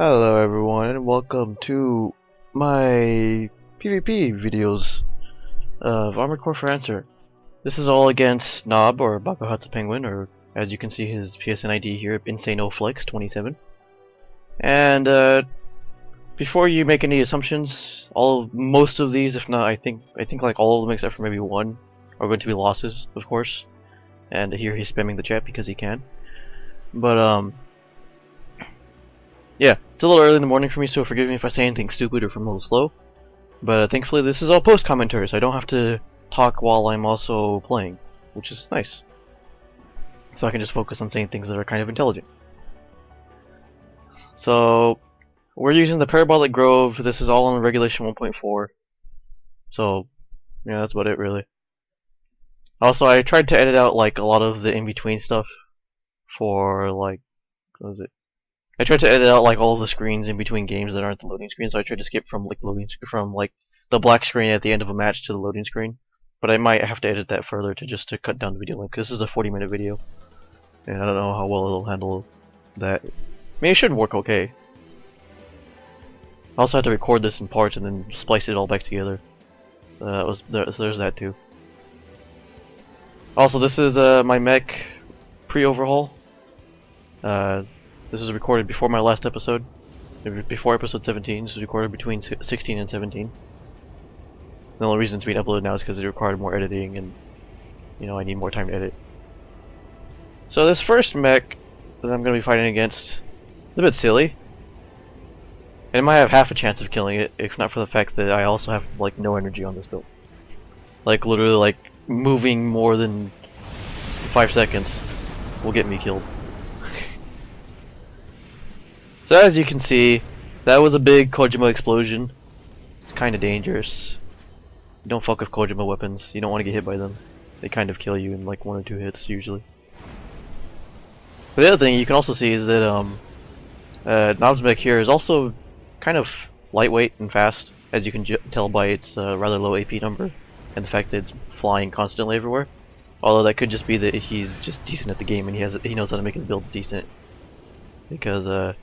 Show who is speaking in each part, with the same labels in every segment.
Speaker 1: Hello everyone and welcome to my PvP videos of Armored Core for Answer. This is all against Nob or Bakuhatsu Penguin, or as you can see his PSN ID here, InsaneOFlex27. And before you make any assumptions, most of these, if not I think like all of them except for maybe one, are going to be losses, of course. And here he's spamming the chat because he can. But yeah, it's a little early in the morning for me, so forgive me if I say anything stupid or if I'm a little slow. But thankfully this is all post commentary, so I don't have to talk while I'm also playing, which is nice. So I can just focus on saying things that are kind of intelligent. So we're using the Parabolic Grove. This is all on Regulation 1.4. So yeah, that's about it really. Also, I tried to edit out like a lot of the in-between stuff for like, what was it? I tried to edit out like all of the screens in between games that aren't the loading screen, so I tried to skip from like the black screen at the end of a match to the loading screen. But I might have to edit that further to cut down the video length, because this is a 40-minute video, and I don't know how well it'll handle that. I mean, it should work okay. I also had to record this in parts and then splice it all back together. So there's that too. Also, this is my mech pre-overhaul. This was recorded before my last episode, before episode 17. This was recorded between 16 and 17. The only reason it's being uploaded now is because it required more editing, and you know I need more time to edit. So this first mech that I'm going to be fighting against is a bit silly, and it might have half a chance of killing it, if not for the fact that I also have like no energy on this build. Like literally, like moving more than 5 seconds will get me killed. So as you can see, that was a big Kojima explosion. It's kind of dangerous. You don't fuck with Kojima weapons. You don't want to get hit by them. They kind of kill you in like 1 or 2 hits usually. But the other thing you can also see is that Nob's mech here is also kind of lightweight and fast, as you can tell by its rather low AP number and the fact that it's flying constantly everywhere. Although that could just be that he's just decent at the game and he knows how to make his builds decent, because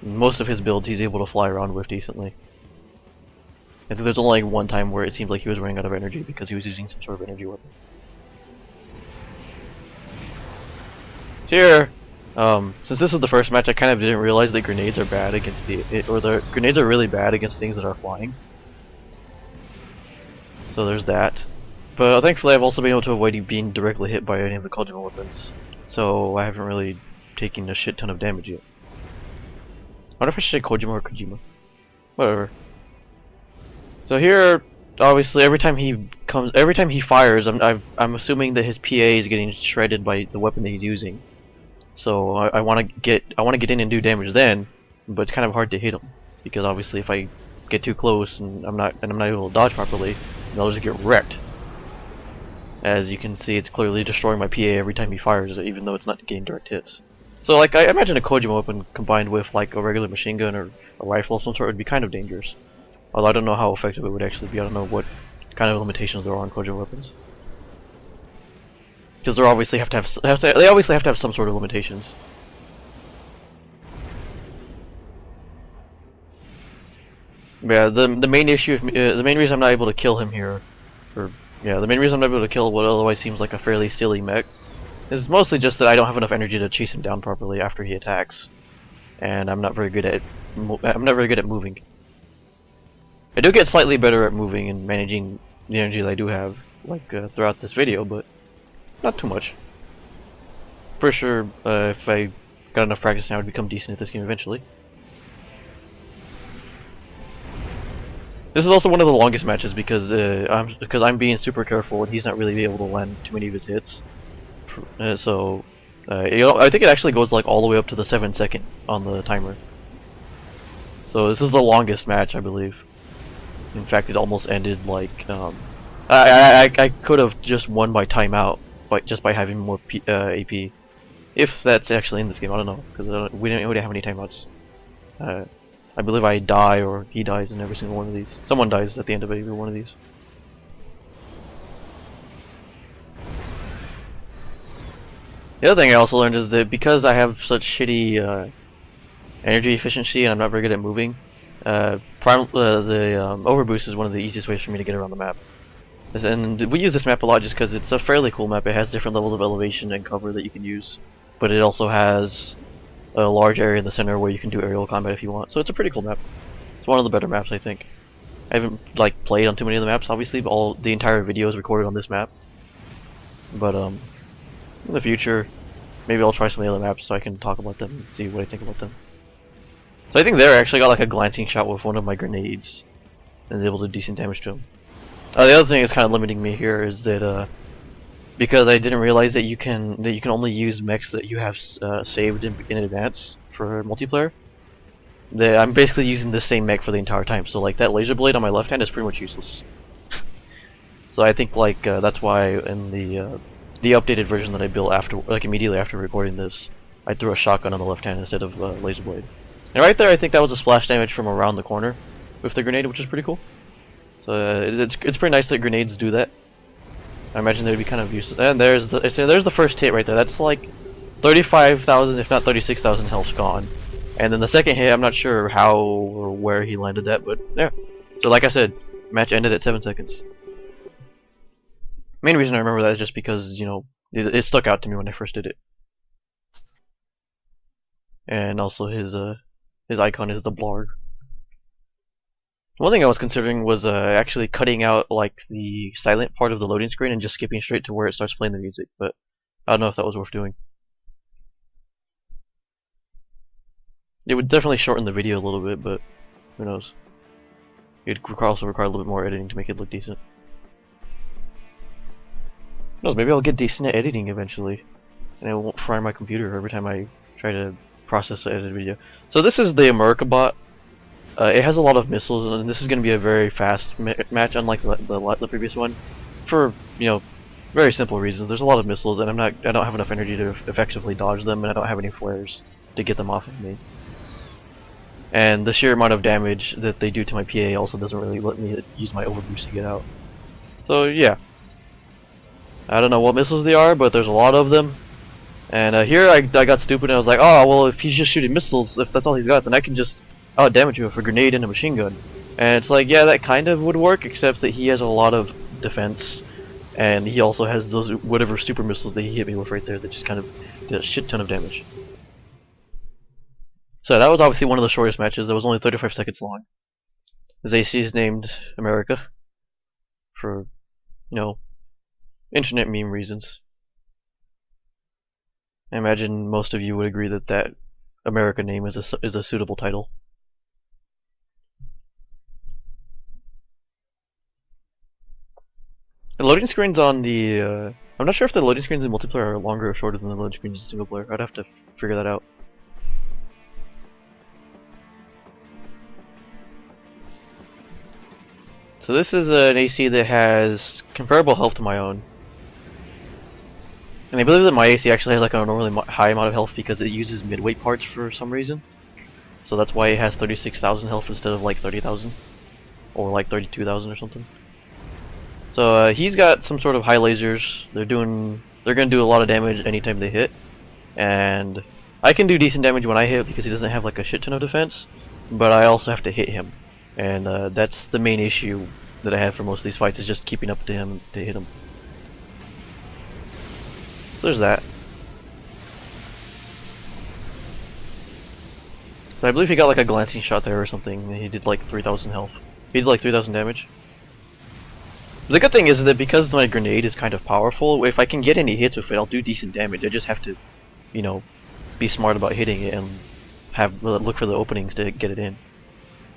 Speaker 1: most of his builds he's able to fly around with decently. I think there's only like one time where it seemed like he was running out of energy because he was using some sort of energy weapon. So here, since this is the first match, I kind of didn't realize that grenades are bad against the grenades are really bad against things that are flying. So there's that. But thankfully I've also been able to avoid being directly hit by any of the Kojima weapons, so I haven't really taken a shit ton of damage yet. I wonder if I should say Kojima or Kojima. Whatever. So here, obviously, every time he fires, I'm assuming that his PA is getting shredded by the weapon that he's using. So I want to get in and do damage then, but it's kind of hard to hit him because obviously if I get too close and I'm not able to dodge properly, I'll just get wrecked. As you can see, it's clearly destroying my PA every time he fires, even though it's not getting direct hits. So like I imagine a Kojima weapon combined with like a regular machine gun or a rifle of some sort would be kind of dangerous. Although I don't know how effective it would actually be. I don't know what kind of limitations there are on Kojima weapons. Because they obviously have to have some sort of limitations. Yeah, the main issue, the main reason I'm not able to kill him here, the main reason I'm not able to kill what otherwise seems like a fairly silly mech, is mostly just that I don't have enough energy to chase him down properly after he attacks, and I'm not very good at moving. I do get slightly better at moving and managing the energy that I do have, like throughout this video, but not too much. For sure, if I got enough practice now, I would become decent at this game eventually. This is also one of the longest matches because I'm being super careful and he's not really able to land too many of his hits. You know, I think it actually goes like all the way up to the 7-second on the timer. So this is the longest match, I believe. In fact, it almost ended like I could have just won by timeout, just by having more AP. If that's actually in this game, I don't know, because we didn't have any timeouts. I believe I die or he dies in every single one of these. Someone dies at the end of every one of these. The other thing I also learned is that because I have such shitty energy efficiency, and I'm not very good at moving, the overboost is one of the easiest ways for me to get around the map. And we use this map a lot just because it's a fairly cool map. It has different levels of elevation and cover that you can use, but it also has a large area in the center where you can do aerial combat if you want. So it's a pretty cool map. It's one of the better maps, I think. I haven't like played on too many of the maps, obviously, but the entire video is recorded on this map. But in the future, maybe I'll try some of the other maps so I can talk about them and see what I think about them. So I think there I actually got like a glancing shot with one of my grenades and was able to do decent damage to him. The other thing that's kind of limiting me here is that because I didn't realize that you can only use mechs that you have saved in advance for multiplayer. That I'm basically using the same mech for the entire time. So like that laser blade on my left hand is pretty much useless. So I think like that's why in the updated version that I built after, like immediately after recording this, I threw a shotgun on the left hand instead of laser blade. And right there, I think that was a splash damage from around the corner with the grenade, which is pretty cool. So it's pretty nice that grenades do that. I imagine they'd be kind of useless. And there's the first hit right there. That's like 35,000, if not 36,000 health gone. And then the second hit, I'm not sure how or where he landed that, but yeah. So like I said, match ended at 7 seconds. Main reason I remember that is just because, you know, it stuck out to me when I first did it. And also his icon is the blarg. One thing I was considering was actually cutting out like the silent part of the loading screen and just skipping straight to where it starts playing the music, but I don't know if that was worth doing. It would definitely shorten the video a little bit, but who knows. It would also require a little bit more editing to make it look decent. Who knows, maybe I'll get decent at editing eventually, and it won't fry my computer every time I try to process the edited video. So this is the America bot. It has a lot of missiles, and this is going to be a very fast match, unlike the previous one, for, you know, very simple reasons. There's a lot of missiles, and I don't have enough energy to effectively dodge them, and I don't have any flares to get them off of me. And the sheer amount of damage that they do to my PA also doesn't really let me use my overboost to get out. So yeah, I don't know what missiles they are, but there's a lot of them. And here I got stupid and I was like, oh well, if he's just shooting missiles, if that's all he's got, then I can just out-damage him with a grenade and a machine gun. And it's like, yeah, that kind of would work, except that he has a lot of defense, and he also has those whatever super missiles that he hit me with right there that just kind of did a shit ton of damage. So that was obviously one of the shortest matches. It was only 35 seconds long. His AC is named America for, you know, internet meme reasons. I imagine most of you would agree that that America name is a suitable title. The loading screens on the I'm not sure if the loading screens in multiplayer are longer or shorter than the loading screens in single player. I'd have to figure that out. So this is an AC that has comparable health to my own. And I believe that my AC actually has like an abnormally high amount of health because it uses midweight parts for some reason. So that's why it has 36,000 health instead of like 30,000. Or like 32,000 or something. So he's got some sort of high lasers. They're gonna do a lot of damage anytime they hit. And I can do decent damage when I hit because he doesn't have like a shit ton of defense. But I also have to hit him. And that's the main issue that I have for most of these fights, is just keeping up to him to hit him. So there's that. So I believe he got like a glancing shot there or something. He did like 3,000 health. He did like 3,000 damage. The good thing is that because my grenade is kind of powerful, if I can get any hits with it, I'll do decent damage. I just have to, you know, be smart about hitting it and look for the openings to get it in.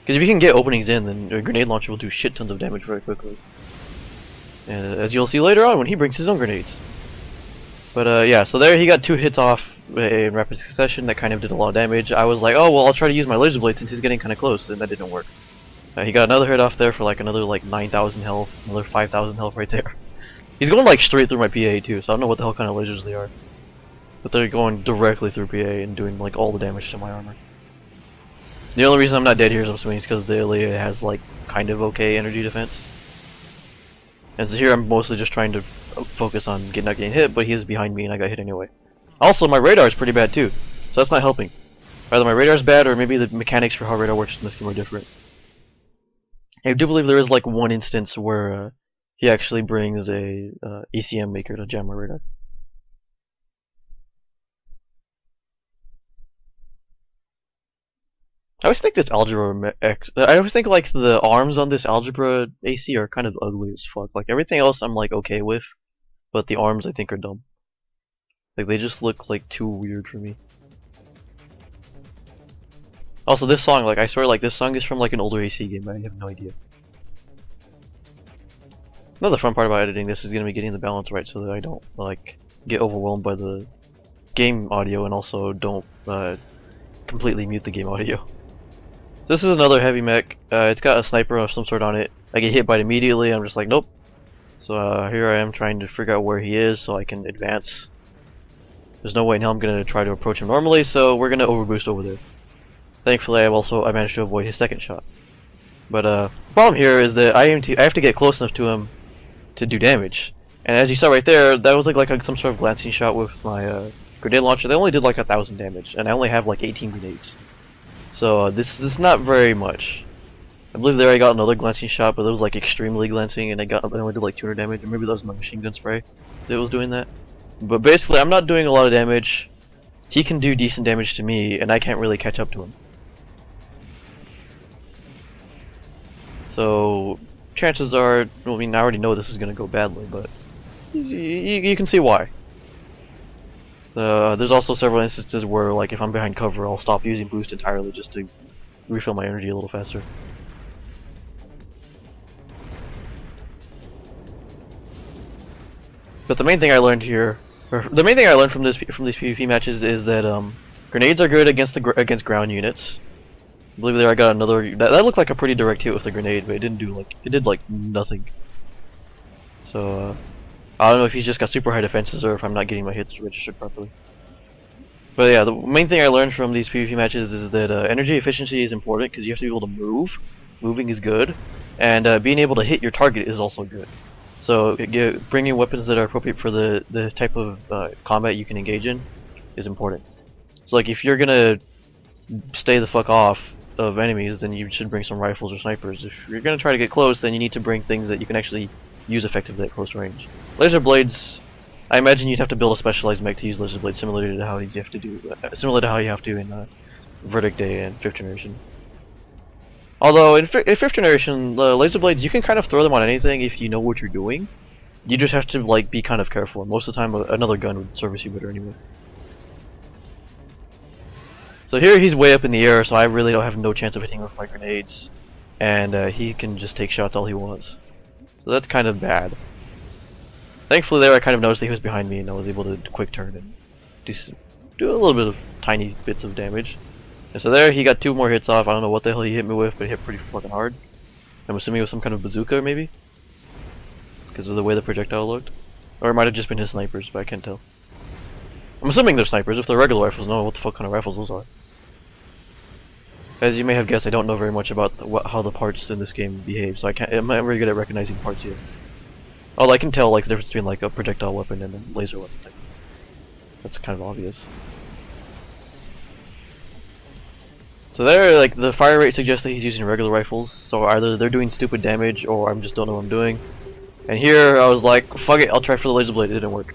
Speaker 1: Because if you can get openings in, then a grenade launcher will do shit tons of damage very quickly. And as you'll see later on when he brings his own grenades. But yeah, so there he got 2 hits off in rapid succession that kind of did a lot of damage. I was like, oh well, I'll try to use my laser blade since he's getting kind of close, and that didn't work. He got another hit off there for like another like 9,000 health, another 5,000 health right there. He's going like straight through my PA too, so I don't know what the hell kind of lasers they are. But they're going directly through PA and doing like all the damage to my armor. The only reason I'm not dead here is I'm assuming because the Ilya has like kind of okay energy defense. And so here I'm mostly just trying to focus on not getting hit, but he is behind me and I got hit anyway. Also, my radar is pretty bad too, so that's not helping. Either my radar's bad, or maybe the mechanics for how radar works in this game are different. I do believe there is like one instance where he actually brings a ACM maker to jam my radar. I always think this algebra I always think like the arms on this algebra AC are kind of ugly as fuck. Like everything else I'm like okay with, but the arms I think are dumb. Like they just look like too weird for me. Also this song, like I swear like this song is from like an older AC game, I have no idea. Another fun part about editing this is gonna be getting the balance right so that I don't like get overwhelmed by the game audio and also don't completely mute the game audio. This is another heavy mech. It's got a sniper of some sort on it. I get hit by it immediately. I'm just like, nope. So here I am trying to figure out where he is so I can advance. There's no way in hell I'm gonna try to approach him normally, so we're gonna overboost over there. Thankfully, I managed to avoid his second shot. But the problem here is that I have to get close enough to him to do damage. And as you saw right there, that was like some sort of glancing shot with my grenade launcher. They only did like 1,000 damage, and I only have like 18 grenades. So this is not very much. I believe there I got another glancing shot, but it was like extremely glancing, and I only did like 200 damage, or maybe that was my machine gun spray that was doing that. But basically, I'm not doing a lot of damage. He can do decent damage to me, and I can't really catch up to him. So chances are, I mean, I already know this is gonna go badly, but you can see why. There's also several instances where, like, if I'm behind cover, I'll stop using boost entirely just to refill my energy a little faster. But the main thing I learned here, or the main thing I learned from these PvP matches is that grenades are good against ground units. I believe there I got another that looked like a pretty direct hit with the grenade, but it did like nothing. So I don't know if he's just got super high defenses or if I'm not getting my hits registered properly. But yeah, the main thing I learned from these PvP matches is that energy efficiency is important because you have to be able to move. Moving is good, and being able to hit your target is also good. So bringing weapons that are appropriate for the type of combat you can engage in is important. So like if you're gonna stay the fuck off of enemies, then you should bring some rifles or snipers. If you're gonna try to get close, then you need to bring things that you can actually use effectively at close range. Laser blades, I imagine you'd have to build a specialized mech to use laser blades, similar to how you have to in Verdict Day and 5th generation. Although in 5th generation, laser blades, you can kind of throw them on anything if you know what you're doing. You just have to like be kind of careful. Most of the time, another gun would service you better anyway. So here he's way up in the air, so I really don't have no chance of hitting with my grenades, and he can just take shots all he wants. So that's kind of bad. Thankfully there I kind of noticed that he was behind me and I was able to quick turn and do a little bit of tiny bits of damage. And so there he got 2 more hits off. I don't know what the hell he hit me with, but he hit pretty fucking hard. I'm assuming it was some kind of bazooka maybe? Because of the way the projectile looked. Or it might have just been his snipers, but I can't tell. I'm assuming they're snipers. If they're regular rifles, I don't know what the fuck kind of rifles those are. As you may have guessed, I don't know very much about how the parts in this game behave, so I'm not very good at recognizing parts yet. Although I can tell like the difference between like a projectile weapon and a laser weapon type. That's kind of obvious. So there, like the fire rate suggests that he's using regular rifles, so either they're doing stupid damage or I just don't know what I'm doing. And here I was like, fuck it, I'll try for the laser blade. It didn't work.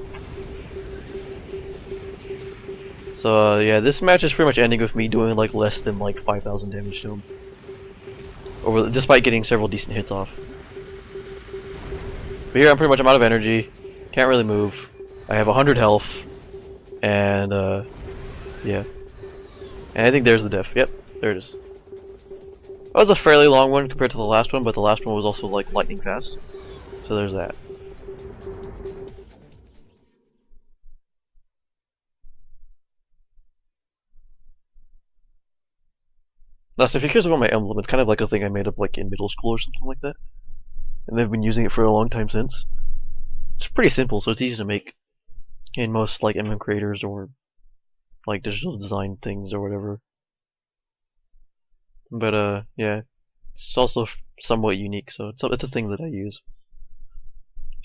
Speaker 1: So yeah, this match is pretty much ending with me doing like less than like 5,000 damage to him, despite getting several decent hits off. But here I'm out of energy, can't really move. I have 100 health, and yeah. And I think there's the diff. Yep, there it is. That was a fairly long one compared to the last one, but the last one was also like lightning fast. So there's that. Now, so if you're curious about my emblem, it's kind of like a thing I made up like in middle school or something like that. And they've been using it for a long time since. It's pretty simple, so it's easy to make in most like emblem creators or like digital design things or whatever. But yeah, it's also somewhat unique, so it's a thing that I use.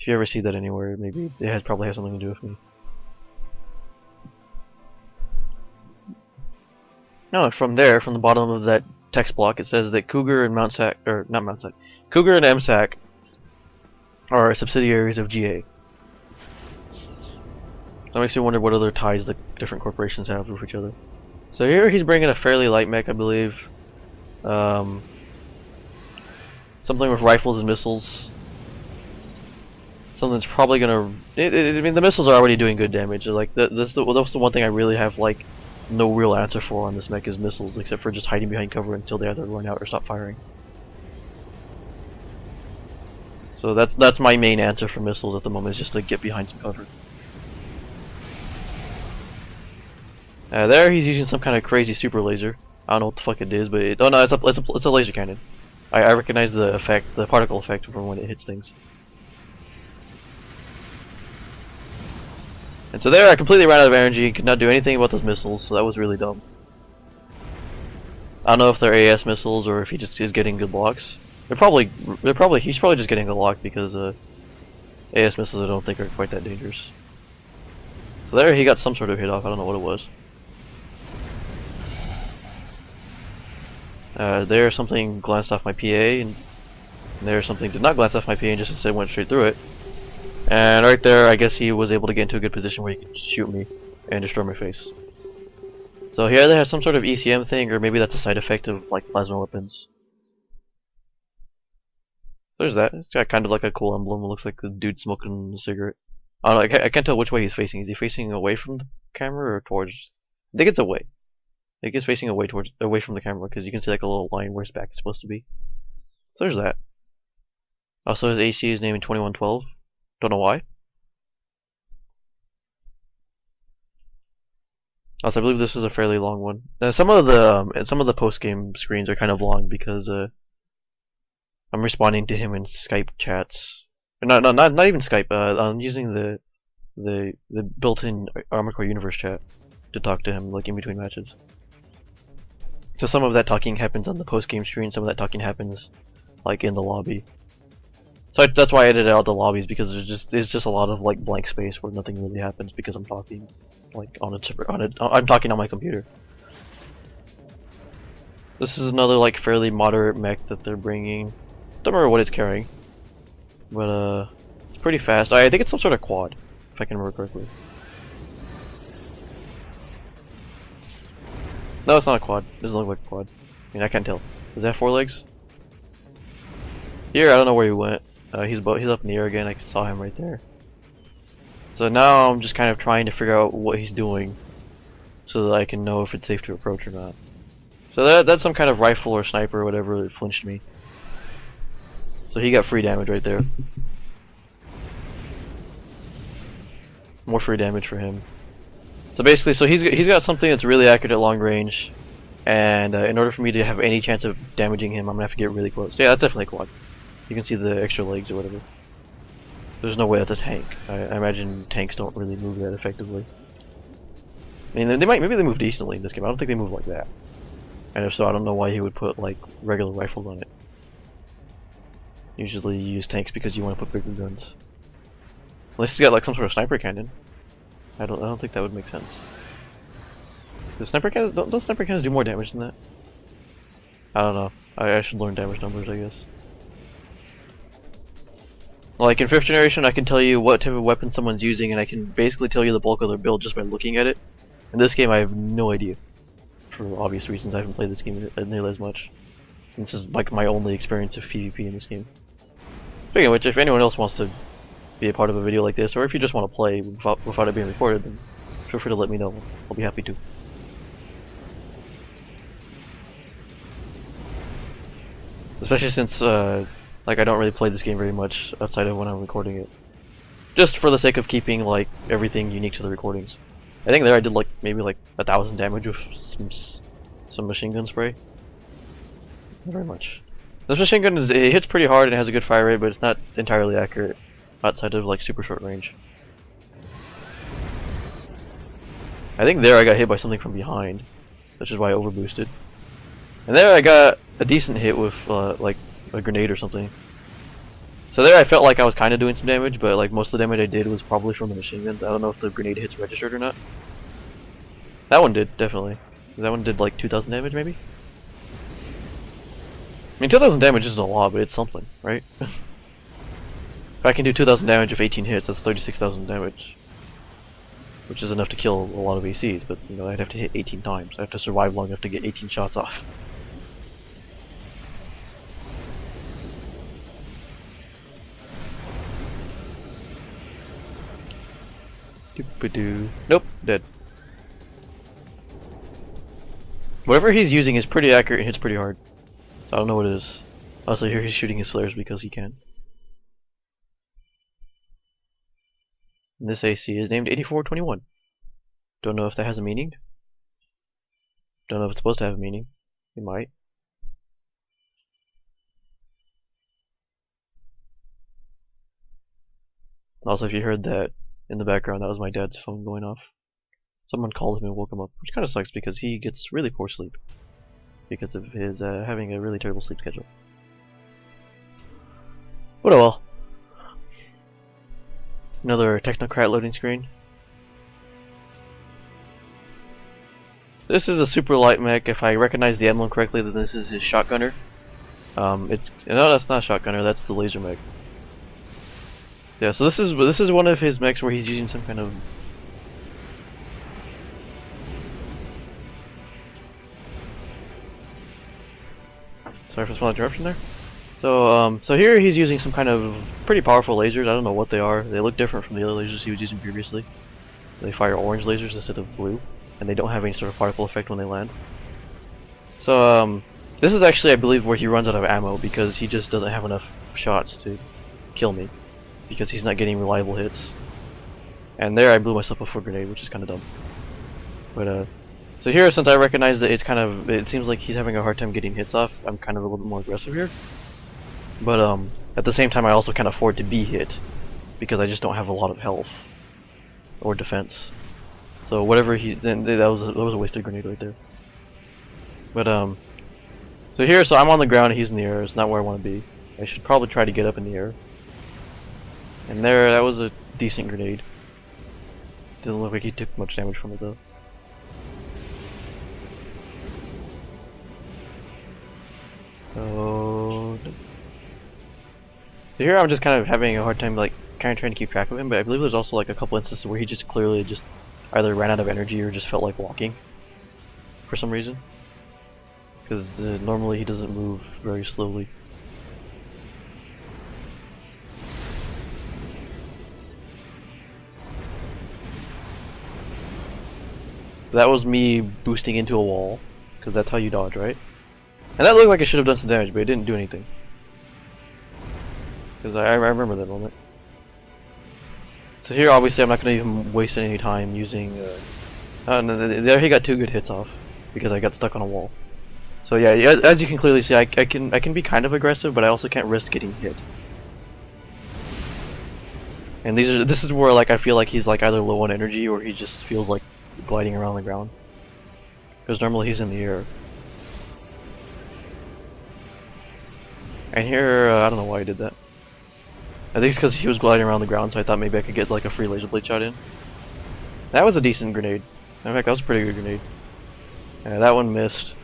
Speaker 1: If you ever see that anywhere, maybe it probably has something to do with me. No, from there, from the bottom of that text block, it says that Cougar and Mount Sac, or not Mount Sac, Cougar and MSAC are subsidiaries of GA. So that makes me wonder what other ties the different corporations have with each other. So here he's bringing a fairly light mech, I believe. Something with rifles and missiles. Something's probably gonna. I mean, the missiles are already doing good damage. Like that's the one thing I really have like no real answer for on this mech is missiles, except for just hiding behind cover until they either run out or stop firing. So that's my main answer for missiles at the moment, is just to get behind some cover. There he's using some kind of crazy super laser. I don't know what the fuck it is, but oh no, it's a laser cannon. I recognize the effect, the particle effect from when it hits things. And so there I completely ran out of energy and could not do anything about those missiles, so that was really dumb. I don't know if they're AS missiles or if he just is getting good blocks. He's probably just getting a lock because AS missiles I don't think are quite that dangerous. So there he got some sort of hit off, I don't know what it was. There something glanced off my PA, and there something did not glance off my PA and just instead went straight through it. And right there I guess he was able to get into a good position where he could shoot me and destroy my face. So he either has some sort of ECM thing, or maybe that's a side effect of like plasma weapons. There's that. It's got kind of like a cool emblem. It looks like the dude smoking a cigarette. I don't know, I can't tell which way he's facing. Is he facing away from the camera or towards? I think it's away. I think he's facing away from the camera because you can see like a little line where his back is supposed to be. So there's that. Also his ACU is named 2112. Don't know why. Also, I believe this is a fairly long one. Some of the post game screens are kind of long because I'm responding to him in Skype chats. Not even Skype. I'm using the built-in Armored Core Universe chat to talk to him like in between matches. So some of that talking happens on the post game screen. Some of that talking happens like in the lobby. So that's why I edited out the lobbies, because there's just a lot of like blank space where nothing really happens because I'm talking like I'm talking on my computer. This is another like fairly moderate mech that they're bringing. Don't remember what it's carrying, but it's pretty fast. I think it's some sort of quad, if I can remember correctly. No, it's not a quad. It doesn't look like a quad. I mean, I can't tell. Does that have 4 legs? Here, I don't know where he went. He's up in the air again. I saw him right there. So now I'm just kind of trying to figure out what he's doing, so that I can know if it's safe to approach or not. So that's some kind of rifle or sniper or whatever that flinched me. So he got free damage right there. More free damage for him. So basically, he's got something that's really accurate at long range, and in order for me to have any chance of damaging him, I'm gonna have to get really close. Yeah, that's definitely a quad. You can see the extra legs or whatever. There's no way that's a tank. I imagine tanks don't really move that effectively. I mean, maybe they move decently in this game. I don't think they move like that. And if so, I don't know why he would put like regular rifles on it. Usually you use tanks because you want to put bigger guns. Unless he's got like some sort of sniper cannon. I don't think that would make sense. The sniper cannons don't sniper cannons do more damage than that? I don't know. I should learn damage numbers, I guess. Like in 5th generation, I can tell you what type of weapon someone's using, and I can basically tell you the bulk of their build just by looking at it. In this game, I have no idea. For obvious reasons, I haven't played this game nearly as much. And this is like my only experience of PvP in this game. Speaking of which, if anyone else wants to be a part of a video like this, or if you just want to play without it being recorded, then feel free to let me know. I'll be happy to. Especially since like I don't really play this game very much outside of when I'm recording it. Just for the sake of keeping like everything unique to the recordings. I think there I did like maybe like 1,000 damage with some machine gun spray. Not very much. This machine gun it hits pretty hard and has a good fire rate, but it's not entirely accurate outside of like super short range. I think there I got hit by something from behind, which is why I overboosted. And there I got a decent hit with like a grenade or something. So there I felt like I was kind of doing some damage, but like most of the damage I did was probably from the machine guns. I don't know if the grenade hits registered or not. That one did, definitely. That one did like 2,000 damage, maybe? I mean, 2,000 damage isn't a lot, but it's something, right? If I can do 2,000 damage with 18 hits, that's 36,000 damage. Which is enough to kill a lot of ACs, but you know, I'd have to hit 18 times. I have to survive long enough to get 18 shots off. Doop-a-doo. Nope, dead. Whatever he's using is pretty accurate and hits pretty hard. I don't know what it is. Also, here he's shooting his flares because he can. And this AC is named 8421. Don't know if that has a meaning. Don't know if it's supposed to have a meaning. It might. Also, if you heard that in the background, that was my dad's phone going off. Someone called him and woke him up, which kind of sucks because he gets really poor sleep because of his having a really terrible sleep schedule. But oh well. Another technocrat loading screen. This is a super light mech. If I recognize the emblem correctly, then this is his shotgunner. No, that's not a shotgunner. That's the laser mech. Yeah, so this is one of his mechs where he's using some kind of. Sorry for the small interruption there. So here he's using some kind of pretty powerful lasers. I don't know what they are. They look different from the other lasers he was using previously. They fire orange lasers instead of blue, and they don't have any sort of particle effect when they land. So this is actually, I believe, where he runs out of ammo because he just doesn't have enough shots to kill me because he's not getting reliable hits. And there I blew myself up for a grenade, which is kind of dumb. But so here, since I recognize that it seems like he's having a hard time getting hits off, I'm kind of a little bit more aggressive here. But at the same time, I also can't afford to be hit because I just don't have a lot of health or defense. So whatever that was a wasted grenade right there. But so here, so I'm on the ground and he's in the air. It's not where I want to be. I should probably try to get up in the air. And there, that was a decent grenade. Didn't look like he took much damage from it though. So here I'm just kind of having a hard time like kind of trying to keep track of him, but I believe there's also like a couple instances where he just clearly just either ran out of energy or just felt like walking for some reason. Because normally he doesn't move very slowly. So that was me boosting into a wall, because that's how you dodge, right? And that looked like it should have done some damage, but it didn't do anything. Because I remember that moment. So here, obviously, I'm not going to even waste any time using. No, there he got 2 good hits off because I got stuck on a wall. So yeah, as you can clearly see, I can be kind of aggressive, but I also can't risk getting hit. And this is where like I feel like he's like either low on energy or he just feels like gliding around the ground. Because normally he's in the air. And here, I don't know why he did that. I think it's because he was gliding around the ground, so I thought maybe I could get like a free laser blade shot in. That was a decent grenade. In fact, that was a pretty good grenade. Yeah, that one missed.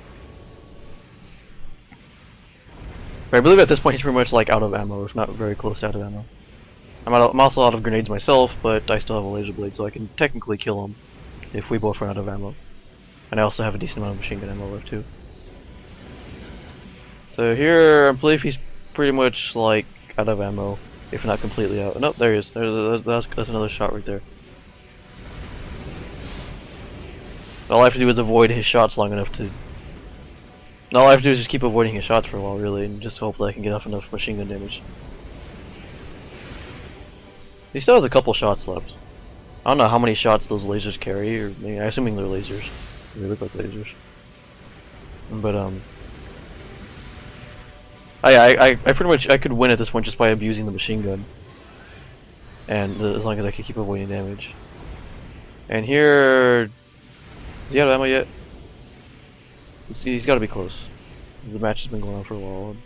Speaker 1: But I believe at this point he's pretty much like out of ammo, if not very close to out of ammo. I'm also out of grenades myself, but I still have a laser blade, so I can technically kill him if we both run out of ammo. And I also have a decent amount of machine gun ammo left too. So here, I believe he's pretty much like out of ammo, if not completely out. Nope, there he is. That's another shot right there. All I have to do is avoid his shots long enough to. All I have to do is just keep avoiding his shots for a while, really, and just hope that I can get off enough machine gun damage. He still has a couple shots left. I don't know how many shots those lasers carry, or maybe, I'm assuming they're lasers, because they look like lasers. But I pretty much I could win at this point just by abusing the machine gun, and as long as I can keep avoiding damage. And here, is he out of ammo yet? He's got to be close. The match has been going on for a while. And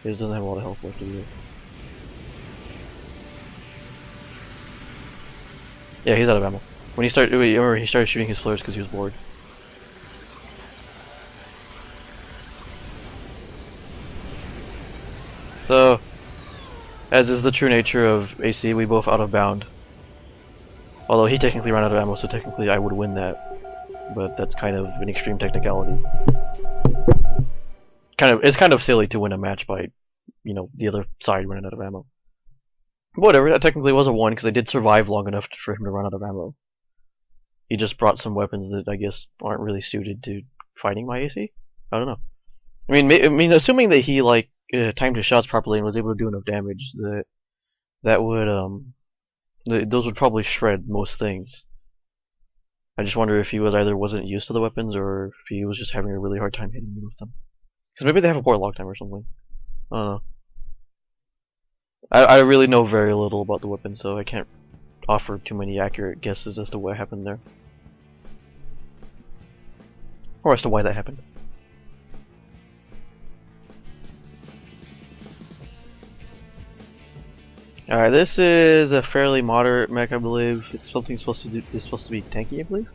Speaker 1: he just doesn't have a lot of health left either. Yeah, he's out of ammo. When he started shooting his flares because he was bored. So, as is the true nature of AC, we both out of bound. Although he technically ran out of ammo, so technically I would win that. But that's kind of an extreme technicality. It's kind of silly to win a match by, you know, the other side running out of ammo. Whatever, that technically was a 1 because I did survive long enough for him to run out of ammo. He just brought some weapons that I guess aren't really suited to fighting my AC? I don't know. I mean, assuming that he like timed his shots properly and was able to do enough damage, that would those would probably shred most things. I just wonder if he wasn't used to the weapons or if he was just having a really hard time hitting me with them. Because maybe they have a poor lock time or something. I don't know. I really know very little about the weapon, so I can't offer too many accurate guesses as to what happened there. Or as to why that happened. Alright, this is a fairly moderate mech, I believe. It's supposed to be tanky, I believe.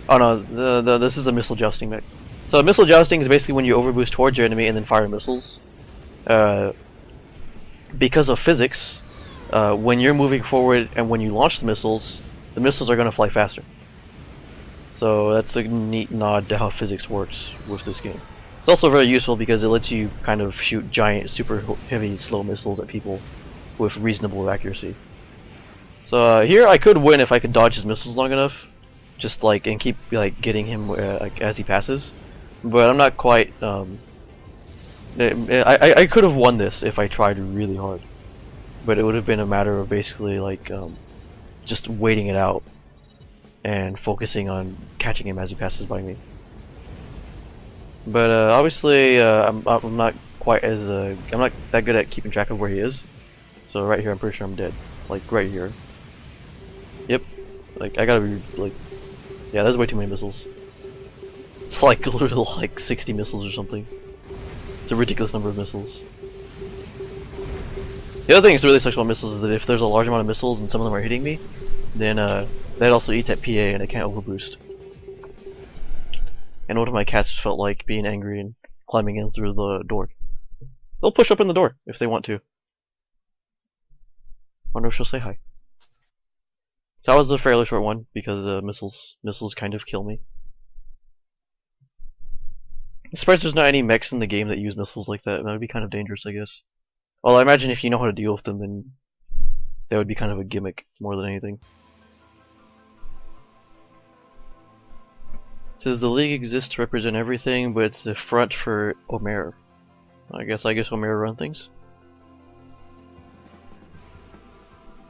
Speaker 1: Oh no, this is a missile jousting mech. So missile jousting is basically when you overboost towards your enemy and then fire missiles. Because of physics, when you're moving forward and when you launch the missiles are going to fly faster. So that's a neat nod to how physics works with this game. It's also very useful because it lets you kind of shoot giant, super heavy, slow missiles at people with reasonable accuracy. So here I could win if I could dodge his missiles long enough, just like and keep like getting him like, as he passes. But I'm not quite. I could have won this if I tried really hard, but it would have been a matter of basically like just waiting it out and focusing on catching him as he passes by me. But obviously, I'm not quite as I'm not that good at keeping track of where he is. So right here, I'm pretty sure I'm dead. Like right here. Yep. Like I gotta be like, yeah, there's way too many missiles. It's like literally like 60 missiles or something. It's a ridiculous number of missiles. The other thing that's really sucks about missiles is that if there's a large amount of missiles and some of them are hitting me, then that also eats at PA and it can't overboost. And one of my cats felt like being angry and climbing in through the door. They'll push up in the door if they want to. Wonder if she'll say hi. So that was a fairly short one because missiles kind of kill me. I'm surprised there's not any mechs in the game that use missiles like that. That would be kind of dangerous, I guess. Well, I imagine if you know how to deal with them, then that would be kind of a gimmick more than anything. It says the league exists to represent everything, but it's the front for Omer. I guess Omer run things.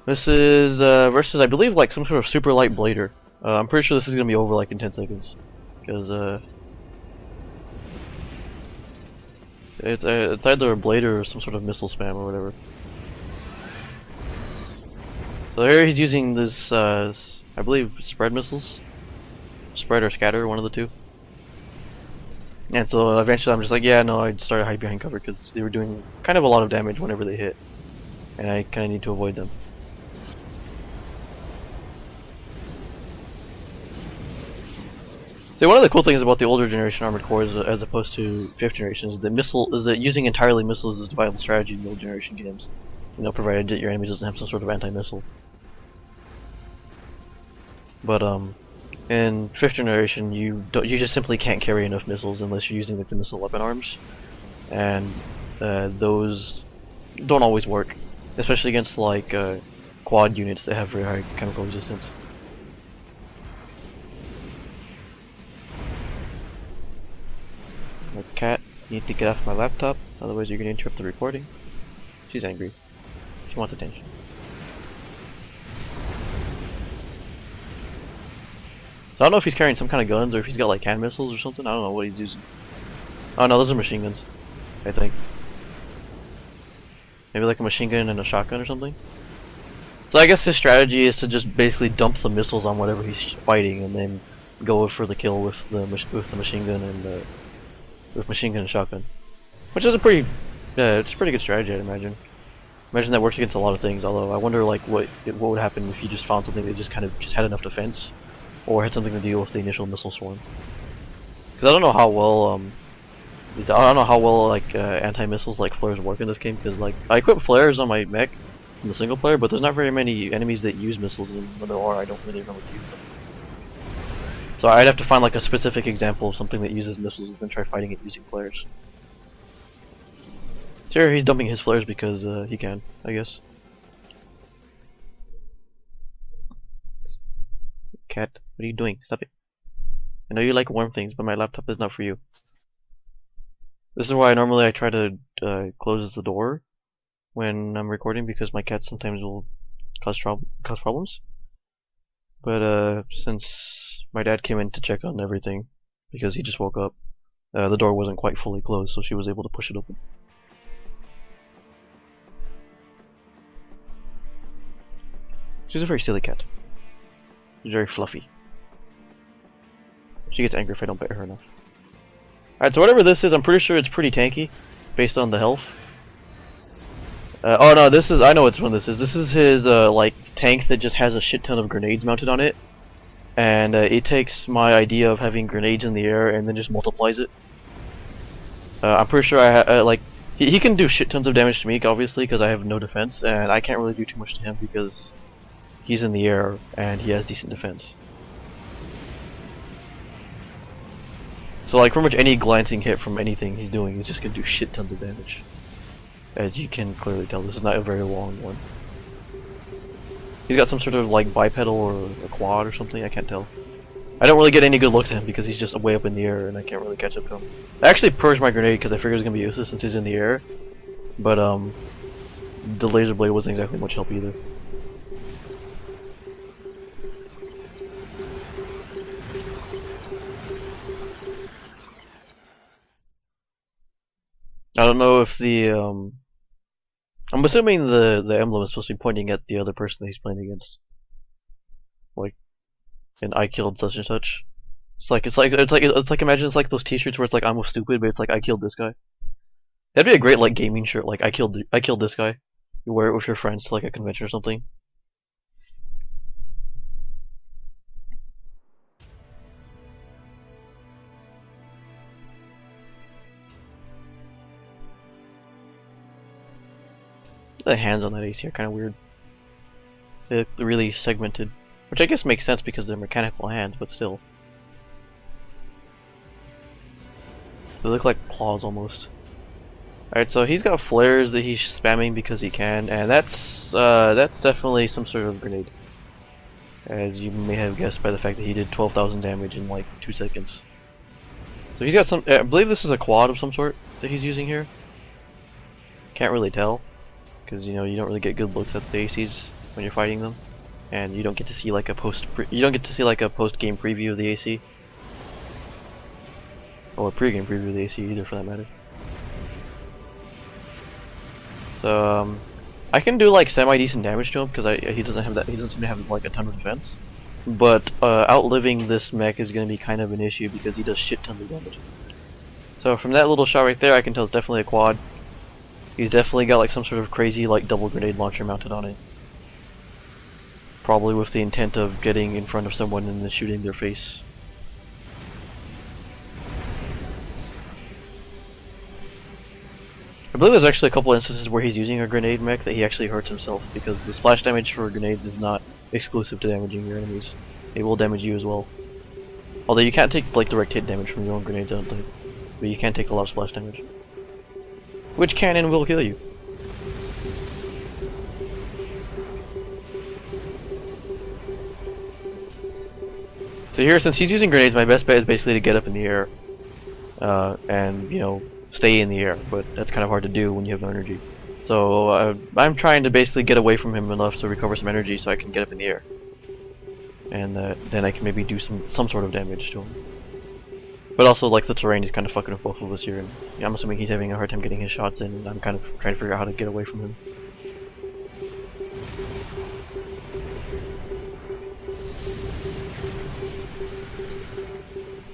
Speaker 1: This is versus I believe like some sort of super light blader. I'm pretty sure this is gonna be over like in 10 seconds, because it's either a blader or some sort of missile spam or whatever. So here he's using this I believe spread missiles. Spread or scatter, one of the two. And so eventually I'm just like, yeah, no, I started hide behind cover because they were doing kind of a lot of damage whenever they hit. And I kind of need to avoid them. So one of the cool things about the older generation armored cores as opposed to 5th generation is that using entirely missiles is the viable strategy in the old generation games. You know, provided that your enemy doesn't have some sort of anti-missile. But in 5th generation, you just simply can't carry enough missiles unless you're using like the missile weapon arms, and those don't always work, especially against like quad units that have very high chemical resistance. My cat, you need to get off my laptop, otherwise you're going to interrupt the recording. She's angry. She wants attention. So I don't know if he's carrying some kind of guns or if he's got like hand missiles or something. I don't know what he's using. Oh no, those are machine guns, I think. Maybe like a machine gun and a shotgun or something. So I guess his strategy is to just basically dump some missiles on whatever he's fighting and then go for the kill with the machine gun and with machine gun and shotgun, which is a pretty it's a pretty good strategy, I'd imagine. Imagine that works against a lot of things. Although I wonder like what would happen if you just found something that just kind of had enough defense. Or had something to deal with the initial missile swarm. Because I don't know how well I don't know how well like anti-missiles like flares work in this game, because like I equip flares on my mech in the single player, but there's not very many enemies that use missiles, and when there are, I don't really remember to use them. So I'd have to find like a specific example of something that uses missiles and then try fighting it using flares. Sure, he's dumping his flares because he can, I guess. Cat, what are you doing? Stop it. I know you like warm things, but my laptop is not for you. This is why normally I try to close the door when I'm recording, because my cat sometimes will cause problems. But since my dad came in to check on everything, because he just woke up, the door wasn't quite fully closed, so she was able to push it open. She's a very silly cat. She's very fluffy. She gets angry if I don't pet her enough. Alright, so whatever this is, I'm pretty sure it's pretty tanky, based on the health. Oh no, this is, I know which one this is. This is his, like, tank that just has a shit ton of grenades mounted on it. And it takes my idea of having grenades in the air and then just multiplies it. I'm pretty sure like, he can do shit tons of damage to me, obviously, because I have no defense, and I can't really do too much to him because he's in the air and he has decent defense. So like pretty much any glancing hit from anything he's doing is just gonna do shit tons of damage. As you can clearly tell, this is not a very long one. He's got some sort of like bipedal or a quad or something, I can't tell. I don't really get any good looks at him because he's just way up in the air and I can't really catch up to him. I actually purged my grenade because I figured it was gonna be useless since he's in the air. But the laser blade wasn't exactly much help either. I don't know if the I'm assuming the emblem is supposed to be pointing at the other person that he's playing against. Like, and I killed such and such. It's like imagine it's like those T-shirts where it's like I'm stupid, but it's like I killed this guy. That'd be a great like gaming shirt. Like I killed this guy. You wear it with your friends to like a convention or something. The hands on that AC are kind of weird. They're really segmented, which I guess makes sense because they're mechanical hands, but still. They look like claws almost. Alright, so he's got flares that he's spamming because he can, and that's definitely some sort of grenade. As you may have guessed by the fact that he did 12,000 damage in like 2 seconds. So he's got some, I believe this is a quad of some sort that he's using here. Can't really tell, because you know you don't really get good looks at the ACs when you're fighting them, and you don't get to see like a post game preview of the AC, or a pre-game preview of the AC either, for that matter. So I can do like semi-decent damage to him because he doesn't seem to have like a ton of defense, but outliving this mech is going to be kind of an issue because he does shit tons of damage. So from that little shot right there, I can tell it's definitely a quad. He's definitely got like some sort of crazy like double grenade launcher mounted on it. Probably with the intent of getting in front of someone and then shooting their face. I believe there's actually a couple instances where he's using a grenade mech that he actually hurts himself, because the splash damage for grenades is not exclusive to damaging your enemies. It will damage you as well. Although you can't take like direct hit damage from your own grenades, I don't think. But you can take a lot of splash damage. Which can and will kill you. So here, since he's using grenades, my best bet is basically to get up in the air. And, you know, stay in the air, but that's kind of hard to do when you have no energy. So I'm trying to basically get away from him enough to recover some energy so I can get up in the air. And then I can maybe do some sort of damage to him. But also, like, the terrain is kind of fucking with both of us here, and yeah, I'm assuming he's having a hard time getting his shots in, and I'm kind of trying to figure out how to get away from him.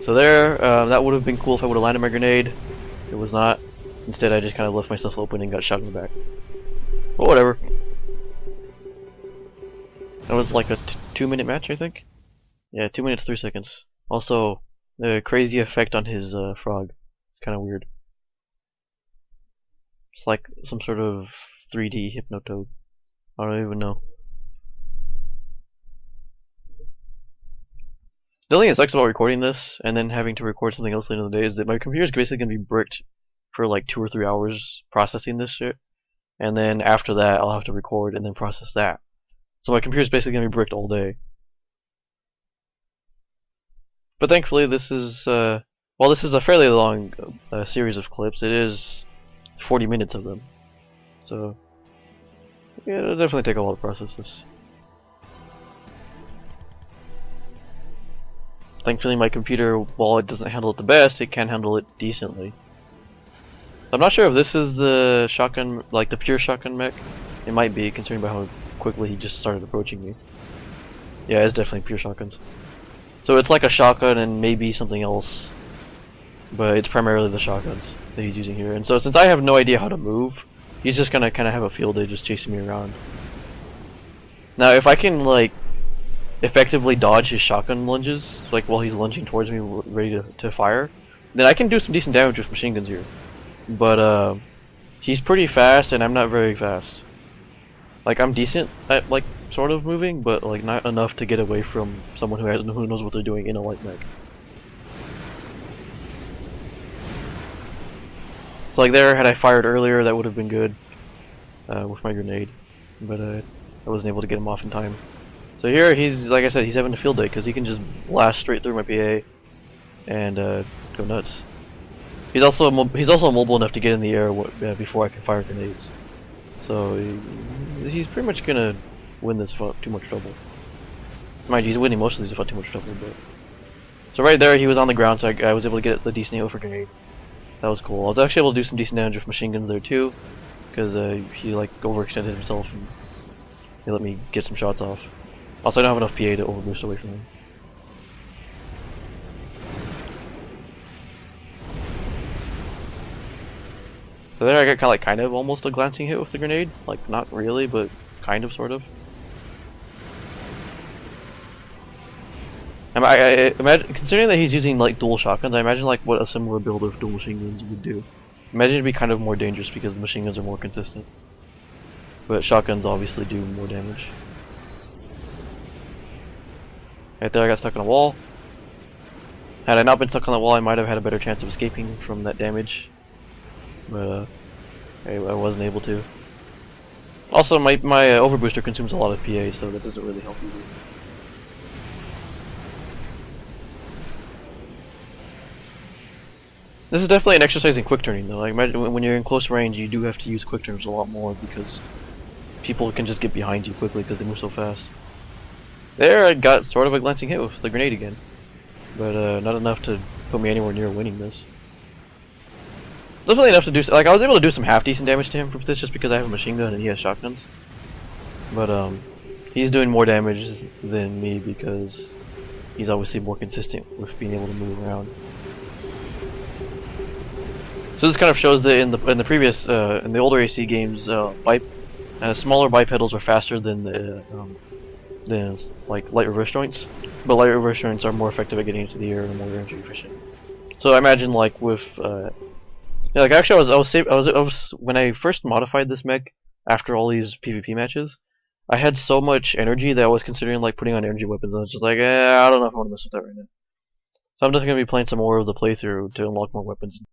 Speaker 1: So there, that would have been cool if I would have landed my grenade. It was not. Instead, I just kind of left myself open and got shot in the back. But whatever. That was like a 2-minute match, I think? Yeah, 2 minutes, 3 seconds. Also, the crazy effect on his frog. It's kind of weird. It's like some sort of 3D hypnotoad. I don't even know. The only thing that sucks about recording this and then having to record something else later in the day is that my computer's basically gonna be bricked for like 2 or 3 hours processing this shit, and then after that I'll have to record and then process that. So my computer's basically gonna be bricked all day. But thankfully this is well, this is a fairly long series of clips. It is 40 minutes of them, so yeah, it'll definitely take a while to process this. Thankfully my computer, while it doesn't handle it the best, it can handle it decently. I'm not sure if this is the shotgun, like the pure shotgun mech. It might be, considering by how quickly he just started approaching me. Yeah, it's definitely pure shotguns. So it's like a shotgun and maybe something else, but it's primarily the shotguns that he's using here. And so since I have no idea how to move, he's just gonna kind of have a field day just chasing me around. Now if I can like effectively dodge his shotgun lunges, like while he's lunging towards me ready to fire, then I can do some decent damage with machine guns here. But he's pretty fast and I'm not very fast. Like I'm decent at like sort of moving, but like not enough to get away from someone who knows what they're doing in a light mech. So like there, had I fired earlier, that would have been good with my grenade, but I wasn't able to get him off in time. So here he's, like I said, he's having a field day because he can just blast straight through my PA and go nuts. He's also mobile enough to get in the air before I can fire grenades. So he's pretty much gonna win this without too much trouble. Mind you, he's winning most of these without too much trouble. But so right there, he was on the ground, so I was able to get the decent hit with a grenade. That was cool. I was actually able to do some decent damage with machine guns there too, because he like overextended himself and he let me get some shots off. Also, I don't have enough PA to overboost away from him. So there I got kind of almost a glancing hit with the grenade. Like not really, but kind of, sort of. I imagine, considering that he's using like dual shotguns, I imagine like what a similar build of dual machine guns would do. Imagine it'd be kind of more dangerous because the machine guns are more consistent. But shotguns obviously do more damage. Right there I got stuck on a wall. Had I not been stuck on that wall, I might have had a better chance of escaping from that damage. But I wasn't able to. Also, my overbooster consumes a lot of PA, so that doesn't really help either. This is definitely an exercise in quick turning, though. Like, imagine when you're in close range, you do have to use quick turns a lot more because people can just get behind you quickly because they move so fast. There, I got sort of a glancing hit with the grenade again, but not enough to put me anywhere near winning this. Definitely enough to do, like I was able to do some half decent damage to him from this just because I have a machine gun and he has shotguns. But he's doing more damage than me because he's obviously more consistent with being able to move around. So this kind of shows that in the previous in the older AC games, smaller bipedals are faster than like light reverse joints, but light reverse joints are more effective at getting into the air and more energy efficient. So I imagine like with yeah, like actually I was when I first modified this mech after all these PvP matches, I had so much energy that I was considering like putting on energy weapons, and I was just like, I don't know if I want to mess with that right now. So I'm definitely gonna be playing some more of the playthrough to unlock more weapons.